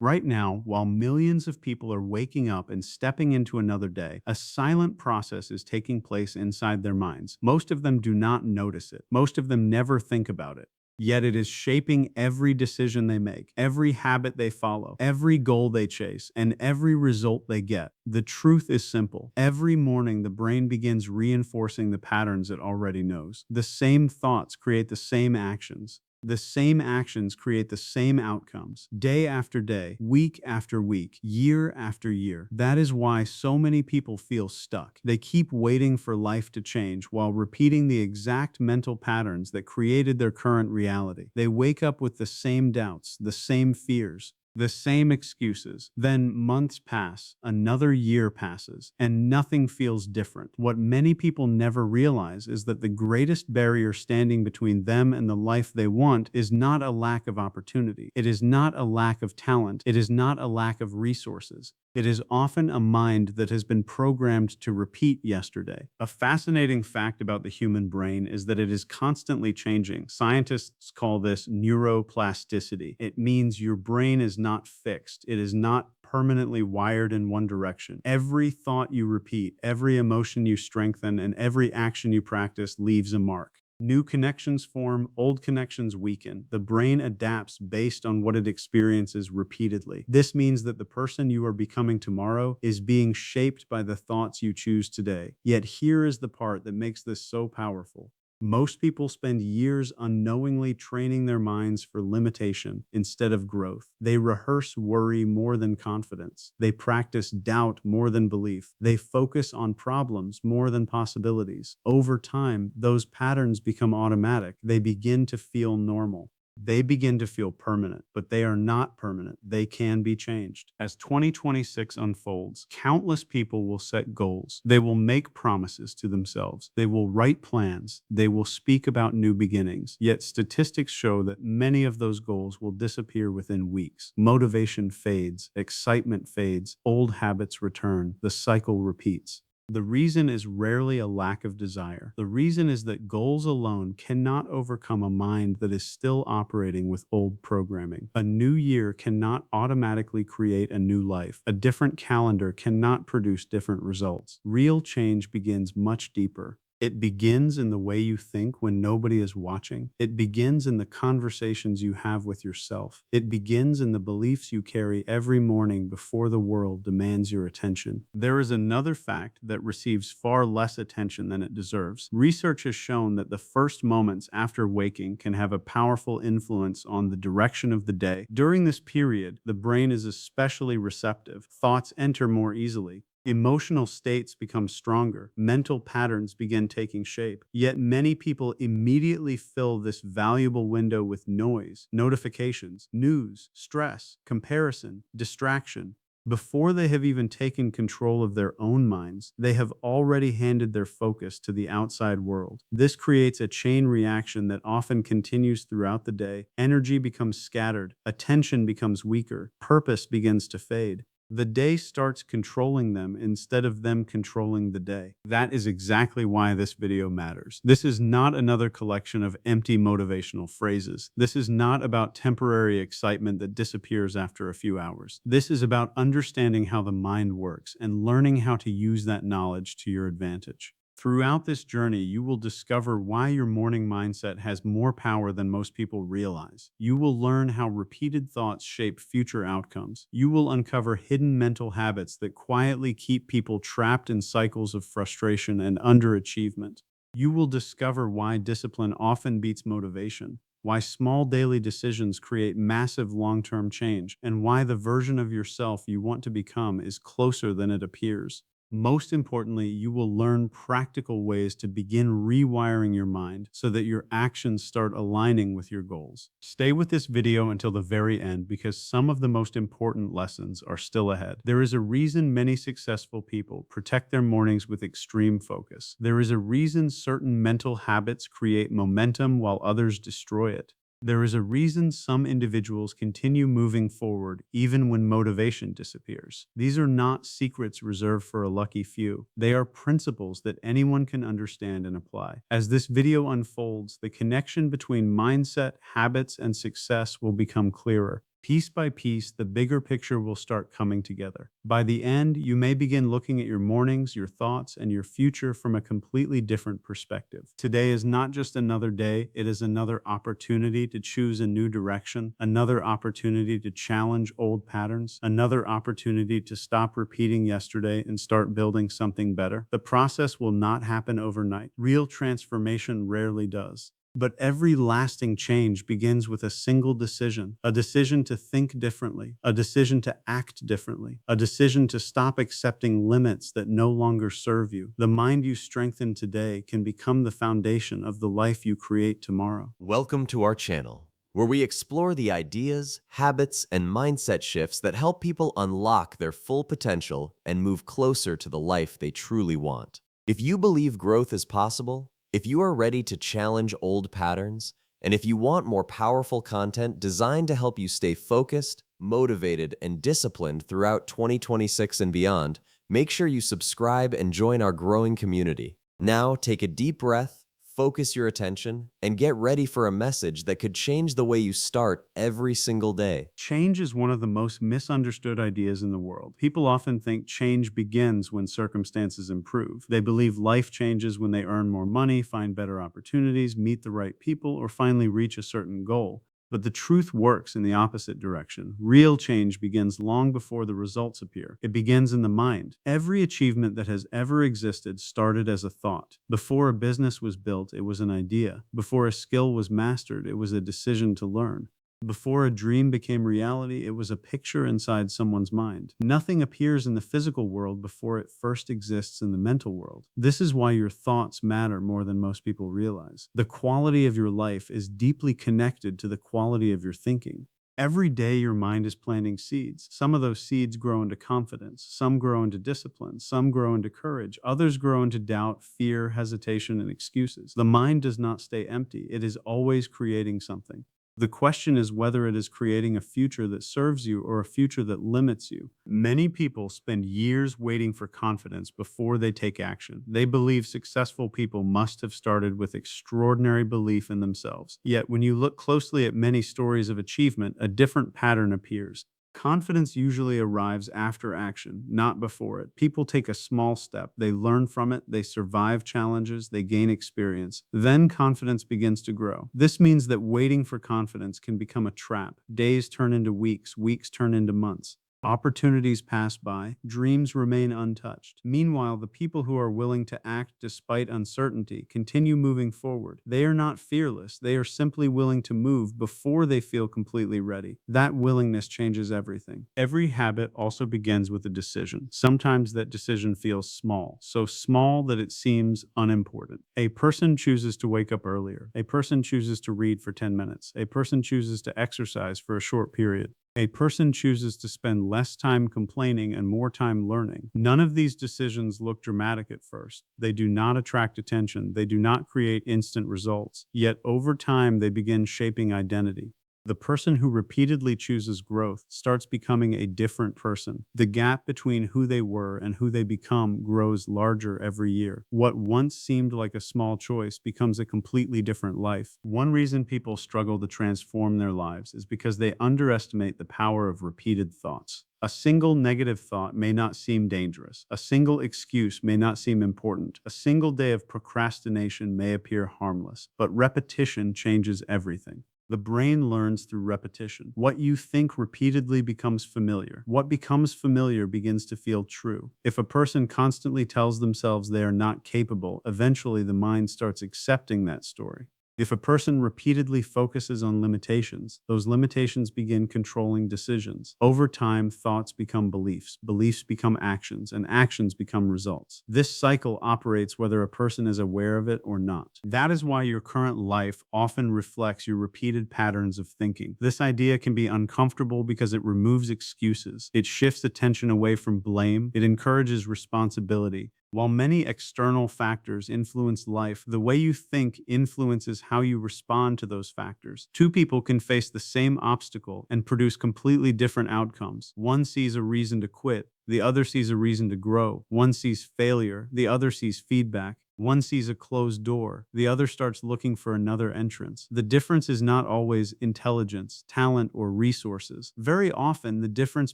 Right now, while millions of people are waking up and stepping into another day, a silent process is taking place inside their minds. Most of them do not notice it. Most of them never think about it. Yet it is shaping every decision they make, every habit they follow, every goal they chase, and every result they get. The truth is simple. Every morning, the brain begins reinforcing the patterns it already knows. The same thoughts create the same actions. The same actions create the same outcomes day after day, week after week, year after year. That is why so many people feel stuck. They keep waiting for life to change while repeating the exact mental patterns that created their current reality. They wake up with the same doubts, the same fears, the same excuses. Then months pass, another year passes, and nothing feels different. What many people never realize is that the greatest barrier standing between them and the life they want is not a lack of opportunity. It is not a lack of talent. It is not a lack of resources. It is often a mind that has been programmed to repeat yesterday. A fascinating fact about the human brain is that it is constantly changing. Scientists call this neuroplasticity. It means your brain is not fixed. It is not permanently wired in one direction. Every thought you repeat, every emotion you strengthen, and every action you practice leaves a mark. New connections form, old connections weaken. The brain adapts based on what it experiences repeatedly. This means that the person you are becoming tomorrow is being shaped by the thoughts you choose today. Yet here is the part that makes this so powerful. Most people spend years unknowingly training their minds for limitation instead of growth. They rehearse worry more than confidence. They practice doubt more than belief. They focus on problems more than possibilities. Over time, those patterns become automatic. They begin to feel normal. They begin to feel permanent, but they are not permanent. They can be changed. As 2026 unfolds, countless people will set goals. They will make promises to themselves. They will write plans. They will speak about new beginnings. Yet statistics show that many of those goals will disappear within weeks. Motivation fades, excitement fades, old habits return, the cycle repeats. The reason is rarely a lack of desire. The reason is that goals alone cannot overcome a mind that is still operating with old programming. A new year cannot automatically create a new life. A different calendar cannot produce different results. Real change begins much deeper. It begins in the way you think when nobody is watching. It begins in the conversations you have with yourself. It begins in the beliefs you carry every morning before the world demands your attention. There is another fact that receives far less attention than it deserves. Research has shown that the first moments after waking can have a powerful influence on the direction of the day. During this period, the brain is especially receptive. Thoughts enter more easily. Emotional states become stronger, mental patterns begin taking shape. Yet many people immediately fill this valuable window with noise, notifications, news, stress, comparison, distraction. Before they have even taken control of their own minds, they have already handed their focus to the outside world. This creates a chain reaction that often continues throughout the day. Energy becomes scattered, attention becomes weaker, purpose begins to fade. The day starts controlling them instead of them controlling the day. That is exactly why this video matters. This is not another collection of empty motivational phrases. This is not about temporary excitement that disappears after a few hours. This is about understanding how the mind works and learning how to use that knowledge to your advantage. Throughout this journey, you will discover why your morning mindset has more power than most people realize. You will learn how repeated thoughts shape future outcomes. You will uncover hidden mental habits that quietly keep people trapped in cycles of frustration and underachievement. You will discover why discipline often beats motivation, why small daily decisions create massive long-term change, and why the version of yourself you want to become is closer than it appears. Most importantly, you will learn practical ways to begin rewiring your mind so that your actions start aligning with your goals. Stay with this video until the very end because some of the most important lessons are still ahead. There is a reason many successful people protect their mornings with extreme focus. There is a reason certain mental habits create momentum while others destroy it. There is a reason some individuals continue moving forward even when motivation disappears. These are not secrets reserved for a lucky few. They are principles that anyone can understand and apply. As this video unfolds, the connection between mindset, habits, and success will become clearer. Piece by piece, the bigger picture will start coming together. By the end, you may begin looking at your mornings, your thoughts, and your future from a completely different perspective. Today is not just another day, it is another opportunity to choose a new direction, another opportunity to challenge old patterns, another opportunity to stop repeating yesterday and start building something better. The process will not happen overnight. Real transformation rarely does. But every lasting change begins with a single decision, a decision to think differently, a decision to act differently, a decision to stop accepting limits that no longer serve you. The mind you strengthen today can become the foundation of the life you create tomorrow. Welcome to our channel, where we explore the ideas, habits, and mindset shifts that help people unlock their full potential and move closer to the life they truly want. If you believe growth is possible, if you are ready to challenge old patterns, and if you want more powerful content designed to help you stay focused, motivated, and disciplined throughout 2026 and beyond, make sure you subscribe and join our growing community. Now, take a deep breath, focus your attention, and get ready for a message that could change the way you start every single day. Change is one of the most misunderstood ideas in the world. People often think change begins when circumstances improve. They believe life changes when they earn more money, find better opportunities, meet the right people, or finally reach a certain goal. But the truth works in the opposite direction. Real change begins long before the results appear. It begins in the mind. Every achievement that has ever existed started as a thought. Before a business was built, it was an idea. Before a skill was mastered, it was a decision to learn. Before a dream became reality, it was a picture inside someone's mind. Nothing appears in the physical world before it first exists in the mental world. This is why your thoughts matter more than most people realize. The quality of your life is deeply connected to the quality of your thinking. Every day, your mind is planting seeds. Some of those seeds grow into confidence. Some grow into discipline. Some grow into courage. Others grow into doubt, fear, hesitation, and excuses. The mind does not stay empty. It is always creating something. The question is whether it is creating a future that serves you or a future that limits you. Many people spend years waiting for confidence before they take action. They believe successful people must have started with extraordinary belief in themselves. Yet, when you look closely at many stories of achievement, a different pattern appears. Confidence usually arrives after action, not before it. People take a small step, they learn from it, they survive challenges, they gain experience. Then confidence begins to grow. This means that waiting for confidence can become a trap. Days turn into weeks, weeks turn into months. Opportunities pass by, dreams remain untouched. Meanwhile, the people who are willing to act despite uncertainty continue moving forward. They are not fearless, they are simply willing to move before they feel completely ready. That willingness changes everything. Every habit also begins with a decision. Sometimes that decision feels small, so small that it seems unimportant. A person chooses to wake up earlier. A person chooses to read for 10 minutes. A person chooses to exercise for a short period. A person chooses to spend less time complaining and more time learning. None of these decisions look dramatic at first. They do not attract attention. They do not create instant results. Yet over time, they begin shaping identity. The person who repeatedly chooses growth starts becoming a different person. The gap between who they were and who they become grows larger every year. What once seemed like a small choice becomes a completely different life. One reason people struggle to transform their lives is because they underestimate the power of repeated thoughts. A single negative thought may not seem dangerous. A single excuse may not seem important. A single day of procrastination may appear harmless. But repetition changes everything. The brain learns through repetition. What you think repeatedly becomes familiar. What becomes familiar begins to feel true. If a person constantly tells themselves they are not capable, eventually the mind starts accepting that story. If a person repeatedly focuses on limitations, those limitations begin controlling decisions. Over time, thoughts become beliefs, beliefs become actions, and actions become results. This cycle operates whether a person is aware of it or not. That is why your current life often reflects your repeated patterns of thinking. This idea can be uncomfortable because it removes excuses. It shifts attention away from blame. It encourages responsibility. While many external factors influence life, the way you think influences how you respond to those factors. Two people can face the same obstacle and produce completely different outcomes. One sees a reason to quit, the other sees a reason to grow. One sees failure, the other sees feedback. One sees a closed door, the other starts looking for another entrance. The difference is not always intelligence, talent, or resources. Very often, the difference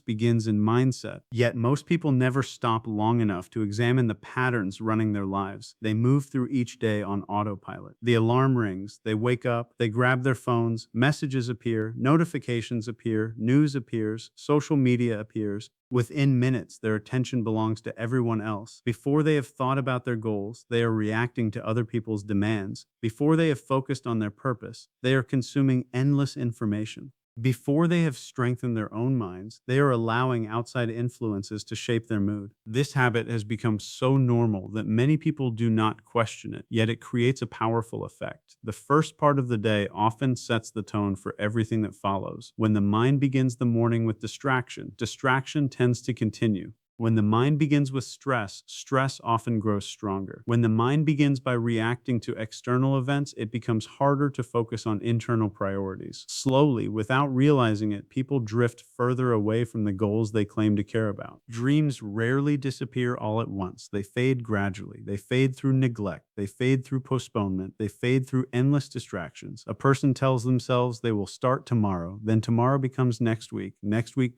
begins in mindset. Yet most people never stop long enough to examine the patterns running their lives. They move through each day on autopilot. The alarm rings, they wake up, they grab their phones, messages appear, notifications appear, news appears, social media appears. Within minutes, their attention belongs to everyone else. Before they have thought about their goals, they are reacting to other people's demands. Before they have focused on their purpose, they are consuming endless information. Before they have strengthened their own minds, they are allowing outside influences to shape their mood. This habit has become so normal that many people do not question it, yet it creates a powerful effect. The first part of the day often sets the tone for everything that follows. When the mind begins the morning with distraction, distraction tends to continue. When the mind begins with stress, stress often grows stronger. When the mind begins by reacting to external events, it becomes harder to focus on internal priorities. Slowly, without realizing it, people drift further away from the goals they claim to care about. Dreams rarely disappear all at once. They fade gradually. They fade through neglect. They fade through postponement. They fade through endless distractions. A person tells themselves they will start tomorrow, then tomorrow becomes next week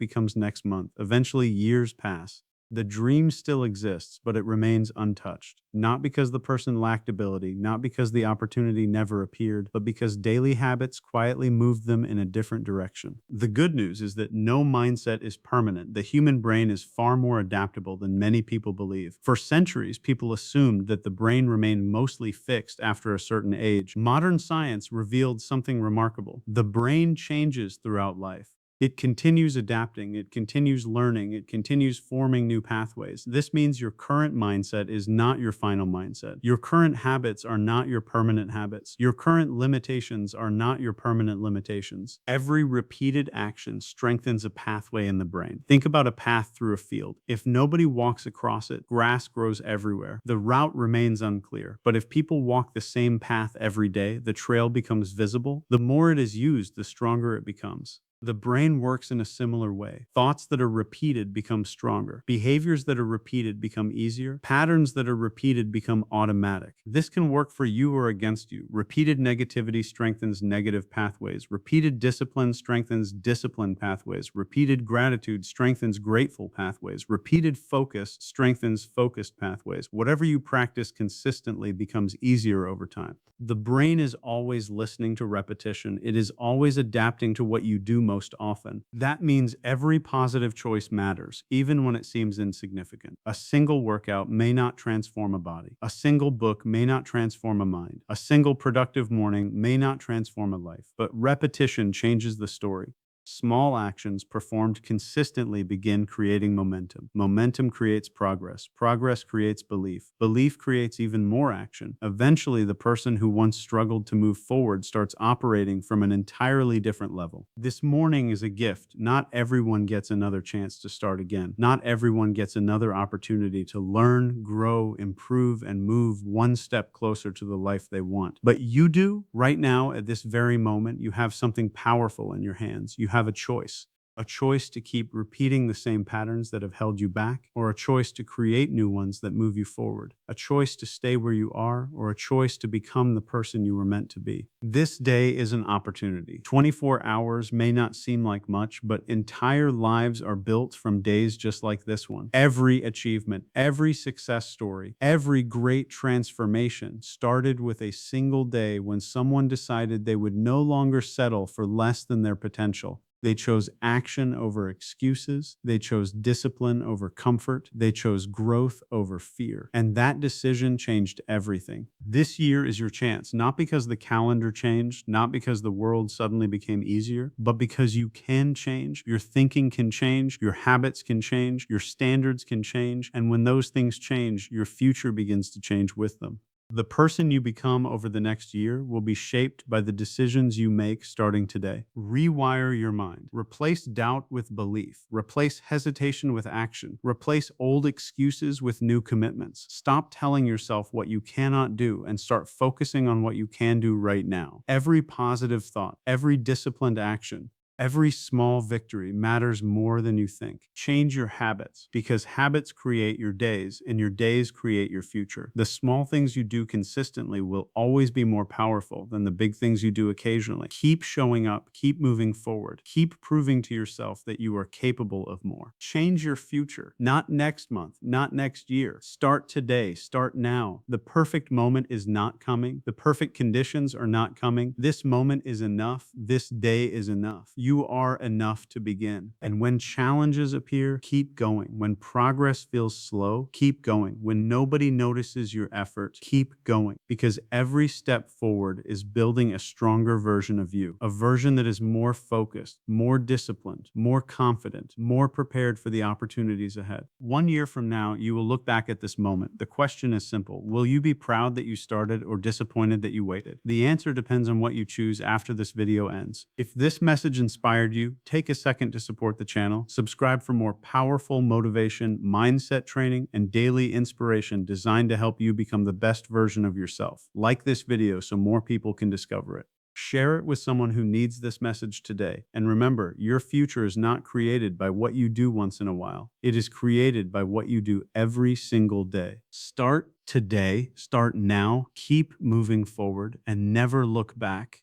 becomes next month. Eventually, years pass. The dream still exists, but it remains untouched. Not because the person lacked ability, not because the opportunity never appeared, but because daily habits quietly moved them in a different direction. The good news is that no mindset is permanent. The human brain is far more adaptable than many people believe. For centuries, people assumed that the brain remained mostly fixed after a certain age. Modern science revealed something remarkable. The brain changes throughout life. It continues adapting, it continues learning, it continues forming new pathways. This means your current mindset is not your final mindset. Your current habits are not your permanent habits. Your current limitations are not your permanent limitations. Every repeated action strengthens a pathway in the brain. Think about a path through a field. If nobody walks across it, grass grows everywhere. The route remains unclear. But if people walk the same path every day, the trail becomes visible. The more it is used, the stronger it becomes. The brain works in a similar way. Thoughts that are repeated become stronger. Behaviors that are repeated become easier. Patterns that are repeated become automatic. This can work for you or against you. Repeated negativity strengthens negative pathways. Repeated discipline strengthens disciplined pathways. Repeated gratitude strengthens grateful pathways. Repeated focus strengthens focused pathways. Whatever you practice consistently becomes easier over time. The brain is always listening to repetition. It is always adapting to what you do most often. That means every positive choice matters, even when it seems insignificant. A single workout may not transform a body. A single book may not transform a mind. A single productive morning may not transform a life. But repetition changes the story. Small actions performed consistently begin creating momentum. Momentum creates progress. Progress creates belief. Belief creates even more action. Eventually, the person who once struggled to move forward starts operating from an entirely different level. This morning is a gift. Not everyone gets another chance to start again. Not everyone gets another opportunity to learn, grow, improve, and move one step closer to the life they want. But you do. Right now, at this very moment, you have something powerful in your hands. You have a choice to keep repeating the same patterns that have held you back, or a choice to create new ones that move you forward, a choice to stay where you are, or a choice to become the person you were meant to be. This day is an opportunity. 24 hours may not seem like much, but entire lives are built from days just like this one. Every achievement, every success story, every great transformation started with a single day when someone decided they would no longer settle for less than their potential. They chose action over excuses. They chose discipline over comfort. They chose growth over fear. And that decision changed everything. This year is your chance, not because the calendar changed, not because the world suddenly became easier, but because you can change. Your thinking can change. Your habits can change. Your standards can change. And when those things change, your future begins to change with them. The person you become over the next year will be shaped by the decisions you make starting today. Rewire your mind. Replace doubt with belief. Replace hesitation with action. Replace old excuses with new commitments. Stop telling yourself what you cannot do and start focusing on what you can do right now. Every positive thought, every disciplined action, Every small victory matters more than you think. Change your habits because habits create your days and your days create your future. The small things you do consistently will always be more powerful than the big things you do occasionally. Keep showing up, keep moving forward, keep proving to yourself that you are capable of more. Change your future, not next month, not next year. Start today, start now. The perfect moment is not coming. The perfect conditions are not coming. This moment is enough. This day is enough. You are enough to begin. And when challenges appear, keep going. When progress feels slow, keep going. When nobody notices your effort, keep going. Because every step forward is building a stronger version of you, a version that is more focused, more disciplined, more confident, more prepared for the opportunities ahead. 1 year from now, you will look back at this moment. The question is simple. Will you be proud that you started or disappointed that you waited? The answer depends on what you choose after this video ends. If this message inspired you, take a second to support the channel. Subscribe for more powerful motivation, mindset training, and daily inspiration designed to help you become the best version of yourself. Like this video so more people can discover it. Share it with someone who needs this message today. And remember, your future is not created by what you do once in a while. It is created by what you do every single day. Start today, start now, keep moving forward, and never look back.